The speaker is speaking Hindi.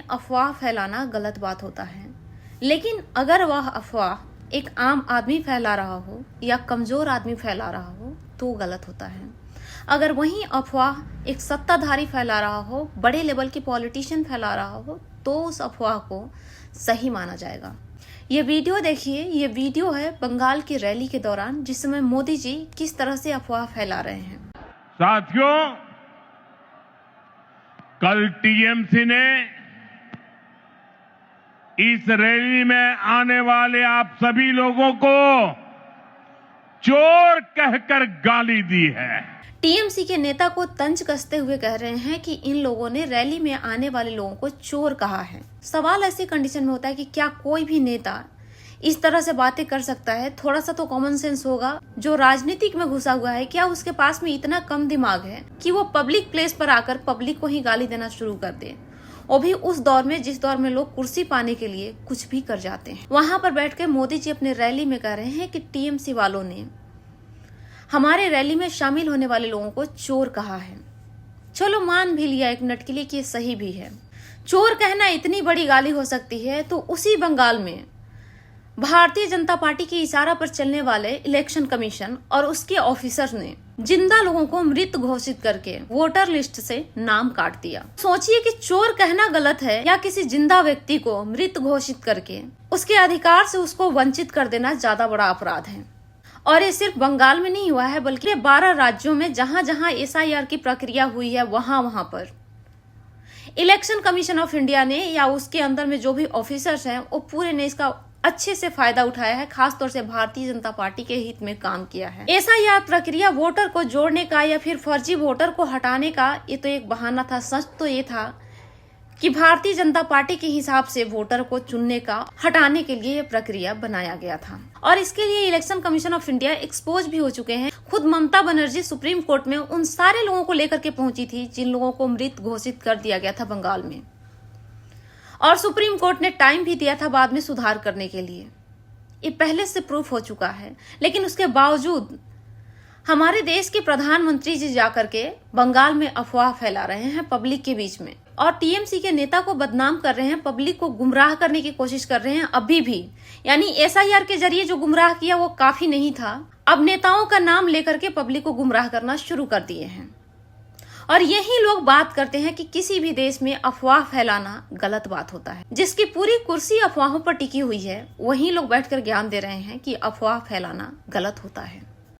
अफवाह फैलाना गलत बात होता है, लेकिन अगर वह अफवाह एक आम आदमी फैला रहा हो या कमजोर आदमी फैला रहा हो तो गलत होता है। अगर वही अफवाह एक सत्ताधारी फैला रहा हो, बड़े लेवल के पॉलिटिशियन फैला रहा हो, तो उस अफवाह को सही माना जाएगा। ये वीडियो देखिए, ये वीडियो है बंगाल की रैली के दौरान, जिसमें मोदी जी किस तरह से अफवाह फैला रहे हैं। साथियों, कल टीएमसी ने इस रैली में आने वाले आप सभी लोगों को चोर कहकर गाली दी है। टीएमसी के नेता को तंज कसते हुए कह रहे हैं कि इन लोगों ने रैली में आने वाले लोगों को चोर कहा है। सवाल ऐसे कंडीशन में होता है कि क्या कोई भी नेता इस तरह से बातें कर सकता है? थोड़ा सा तो कॉमन सेंस होगा। जो राजनीतिक में घुसा हुआ है, क्या उसके पास में इतना कम दिमाग है कि वो पब्लिक प्लेस पर आकर पब्लिक को ही गाली देना शुरू कर दे, और भी उस दौर में जिस दौर में लोग कुर्सी पाने के लिए कुछ भी कर जाते हैं। वहां पर बैठ के मोदी जी अपने रैली में कह रहे हैं कि टीएमसी वालों ने हमारे रैली में शामिल होने वाले लोगों को चोर कहा है। चलो मान भी लिया एक मिनट के लिए कि ये सही भी है। चोर कहना इतनी बड़ी गाली हो सकती है, तो उसी बंगाल में भारतीय जनता पार्टी के इशारा पर चलने वाले इलेक्शन कमीशन और उसके ऑफिसर्स ने जिंदा लोगों को मृत घोषित करके वोटर लिस्ट से नाम काट दिया। सोचिए कि चोर कहना गलत है या किसी जिंदा व्यक्ति को मृत घोषित करके उसके अधिकार से उसको वंचित कर देना ज्यादा बड़ा अपराध है। और ये सिर्फ बंगाल में नहीं हुआ है, बल्कि 12 राज्यों में जहां जहां एसआईआर की प्रक्रिया हुई है, वहां पर इलेक्शन कमीशन ऑफ इंडिया ने या उसके अंदर में जो भी ऑफिसर्स हैं, वो पूरे ने इसका अच्छे से फायदा उठाया है। खासतौर से भारतीय जनता पार्टी के हित में काम किया है। एसआईआर प्रक्रिया वोटर को जोड़ने का या फिर फर्जी वोटर को हटाने का ये तो एक बहाना था। सच तो ये था कि भारतीय जनता पार्टी के हिसाब से वोटर को चुनने का, हटाने के लिए ये प्रक्रिया बनाया गया था। और इसके लिए election commission of India expose भी हो चुके हैं। खुद ममता बनर्जी सुप्रीम कोर्ट में उन सारे लोगों को लेकर के पहुंची थी जिन लोगों को मृत घोषित कर दिया गया था बंगाल में, और सुप्रीम कोर्ट ने टाइम भी दिया था बाद में सुधार करने के लिए। ये पहले से प्रूफ हो चुका है, लेकिन उसके बावजूद हमारे देश के प्रधानमंत्री जी जाकर के बंगाल में अफवाह फैला रहे हैं पब्लिक के बीच में, और टीएमसी के नेता को बदनाम कर रहे हैं, पब्लिक को गुमराह करने की कोशिश कर रहे हैं अभी भी। यानी एसआईआर के जरिए जो गुमराह किया वो काफी नहीं था, अब नेताओं का नाम लेकर के पब्लिक को गुमराह करना शुरू कर दिए हैं। और यही लोग बात करते हैं कि किसी भी देश में अफवाह फैलाना गलत बात होता है। जिसकी पूरी कुर्सी अफवाहों पर टिकी हुई है, वही लोग बैठकर ज्ञान दे रहे हैं कि अफवाह फैलाना गलत होता है।